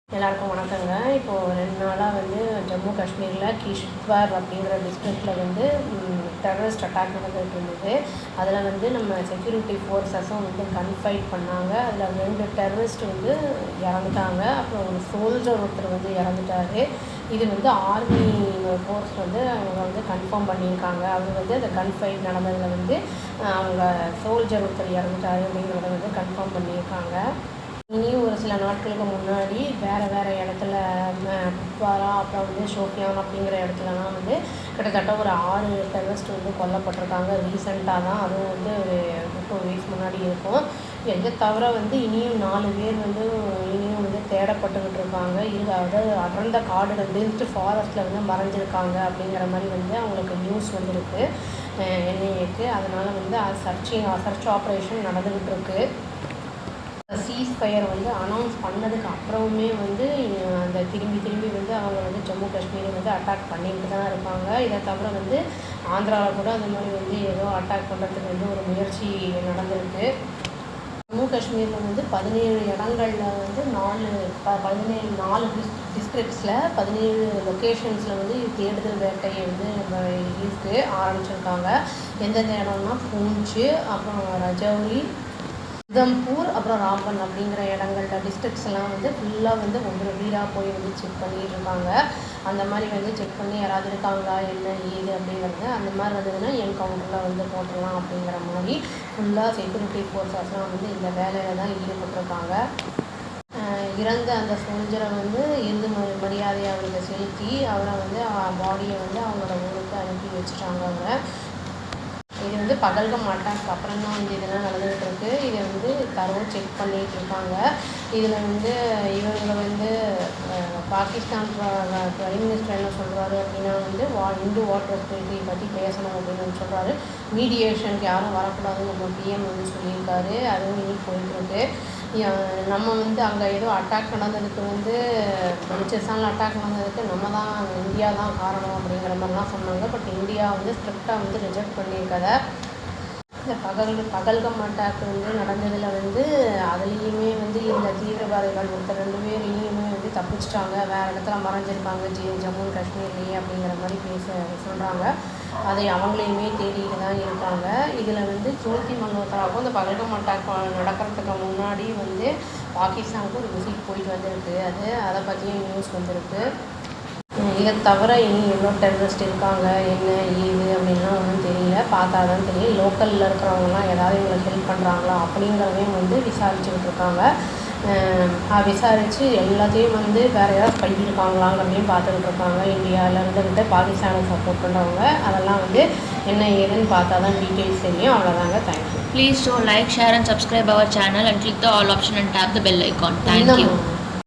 எல்லாருக்கும் வணக்கங்க. இப்போது 2 நாளாக வந்து ஜம்மு காஷ்மீரில் கிஷ்த்வார் அப்படிங்கிற டிஸ்ட்ரிக்டில் வந்து டெரரிஸ்ட் அட்டாக் நடந்துகிட்டு இருந்தது. அதில் வந்து நம்ம செக்யூரிட்டி ஃபோர்ஸஸும் வந்து கன்ஃபைட் பண்ணாங்க. அதில் 2 டெரரிஸ்ட் வந்து இறந்துட்டாங்க. அப்புறம் ஒரு சோல்ஜர் ஒருத்தர் வந்து இறந்துட்டார். இது வந்து ஆர்மி ஃபோர்ஸ் வந்து அவங்க வந்து கன்ஃபார்ம் பண்ணியிருக்காங்க. அவர் வந்து அந்த கன்ஃபைட் நடந்ததில் வந்து அவங்க சோல்ஜர் ஒருத்தர் இறந்துட்டார் அப்படிங்கிறத வந்து கன்ஃபார்ம் பண்ணியிருக்காங்க. இனியும் ஒரு சில நாட்களுக்கு முன்னாடி வேறு இடத்துல குப்வாரா அப்புறம் வந்து ஷோபியான் அப்படிங்கிற இடத்துலலாம் வந்து கிட்டத்தட்ட ஒரு 6 டெரரிஸ்ட் வந்து கொல்லப்பட்டிருக்காங்க. ரீசெண்டாக தான், அதுவும் வந்து ஒரு 30 வீக்ஸ் முன்னாடி இருக்கும். இதை தவிர வந்து இனியும் 4 பேர் வந்து இனியும் வந்து தேடப்பட்டுக்கிட்டு இருக்காங்க. அதாவது அடர்ந்த காடுகள் டென்ஸ்ட் ஃபாரஸ்ட்டில் வந்து மறைஞ்சிருக்காங்க அப்படிங்கிற மாதிரி வந்து அவங்களுக்கு நியூஸ் வந்துருக்கு என்ஐஏக்கு. அதனால் வந்து சர்ச் ஆப்ரேஷன் நடந்துக்கிட்டு இருக்குது. சீஸ்ஃபயர் வந்து அனௌன்ஸ் பண்ணதுக்கு அப்புறமே வந்து அந்த திரும்பி வந்து அவங்க வந்து ஜம்மு காஷ்மீரை வந்து அட்டாக் பண்ணிட்டு தான் இருப்பாங்க. இதை தவிர வந்து ஆந்திராவில் கூட அந்த மாதிரி வந்து ஏதோ அட்டாக் பண்ணுறதுக்கு வந்து ஒரு முயற்சி நடந்திருக்கு. ஜம்மு காஷ்மீரில் வந்து 17 இடங்களில் வந்து 4 டிஸ்ட்ரிக்ட்ஸில் 17 லொக்கேஷன்ஸில் வந்து தேடுதல் வேட்டையை வந்து ஆரம்பிச்சிருக்காங்க. எந்தெந்த இடம்னா பூஞ்ச், அப்புறம் ரஜௌரி, உதம்பூர், அப்புறம் ராம்பன் அப்படிங்கிற இடங்கள்ல டிஸ்ட்ரிக்ஸ் எல்லாம் வந்து ஃபுல்லாக வந்து ஒவ்வொரு வீடாக போய் வந்து செக் பண்ணிகிட்டு இருக்காங்க. அந்த மாதிரி வந்து செக் பண்ணி யாராவது இருக்காங்களா என்ன ஏது அப்படிங்கிறது, அந்த மாதிரி வந்ததுன்னா என்கவுண்டரில் வந்து போட்டுடலாம் அப்படிங்கிற மாதிரி ஃபுல்லாக செக்யூரிட்டி ஃபோர்ஸஸ்லாம் வந்து இந்த வேலையில் தான் ஈடுபட்டிருக்காங்க. இறந்த அந்த சோல்ஜரை வந்து இறுதி மரியாதையை அவருக்கு செலுத்தி அவரை வந்து பாடியை வந்து அவங்களோட ஊருக்கு அனுப்பி வச்சுட்டாங்க. அவங்க இது வந்து பகல்கம் அட்டாக் அப்புறம் தான் வந்து இதெல்லாம் நடந்துகிட்டு இருக்குது. இதை வந்து தரவும் செக் பண்ணிகிட்டு இருக்காங்க. இதில் வந்து இவங்களை வந்து பாகிஸ்தான் பிரைம் மினிஸ்டர் என்ன சொல்கிறாரு அப்படின்னா வந்து இந்து வாட்டர் ட்ரீட்டி பற்றி பேசணும் அப்படின்னு சொல்கிறாரு. மீடியேஷனுக்கு யாரும் வரக்கூடாதுன்னு நம்ம பிஎம் வந்து சொல்லியிருக்காரு. அதுவும் இன்னைக்கு போயிட்டுருக்கு. நம்ம வந்து அங்கே ஏதோ அட்டாக் நடந்ததுக்கு வந்து பலுச்சிஸ்தானில் அட்டாக் நடந்ததுக்கு நம்ம தான் இந்தியா தான் காரணம் அப்படிங்கிற மாதிரிலாம் சொன்னாங்க. பட் இந்தியா வந்து ஸ்ட்ரிக்டாக வந்து ரிஜெக்ட் பண்ணியிருக்கத. இந்த பகல்கம் அட்டாக் வந்து நடந்ததில் வந்து அதுலேயுமே வந்து இந்த தீவிரவாதிகள் ஒருத்தர் 2 பேர் இனியுமே வந்து தப்பிச்சிட்டாங்க, வேறு இடத்துல மறைஞ்சிருக்காங்க ஜம்மு காஷ்மீர்லேயே அப்படிங்கிற மாதிரி சொல்கிறாங்க. அதை அவங்களையுமே தேடிட்டு தான் இருக்காங்க. இதில் வந்து ஜோதி மல்ஹோத்ராவுக்கும் இந்த பகல்கம் அட்டாக் நடக்கிறதுக்கு முன்னாடி வந்து பாகிஸ்தானுக்கும் ஒரு விசிட் போயிட்டு வந்திருக்கு. அதை பற்றியும் நியூஸ் வந்திருக்கு. இதை தவிர இனி எவ்வளோ டெரரிஸ்ட் இருக்காங்க என்ன ஏது அப்படின்லாம் ஒன்றும் தெரியல. பார்த்தா தான் தெரியும். லோக்கலில் இருக்கிறவங்கலாம் ஏதாவது இவங்களுக்கு ஹெல்ப் பண்ணுறாங்களா அப்படிங்கிறதையும் வந்து விசாரிச்சுக்கிட்டு இருக்காங்க. விசாரித்து எல்லாத்தையும் வந்து வேறு யாராவது பண்ணியிருக்காங்களாங்கிறதையும் பார்த்துக்கிட்டு இருக்காங்க. இந்தியாவில் இருந்துக்கிட்டு பாகிஸ்தானுக்கு சப்போர்ட் பண்ணுறவங்க அதெல்லாம் வந்து என்ன ஏதுன்னு பார்த்தா தான் டீட்டெயில்ஸ் தெரியும். அவ்வளோதாங்க. Thank you. Please do like, share and subscribe our channel and click the all option and tap the bell icon. Thank you.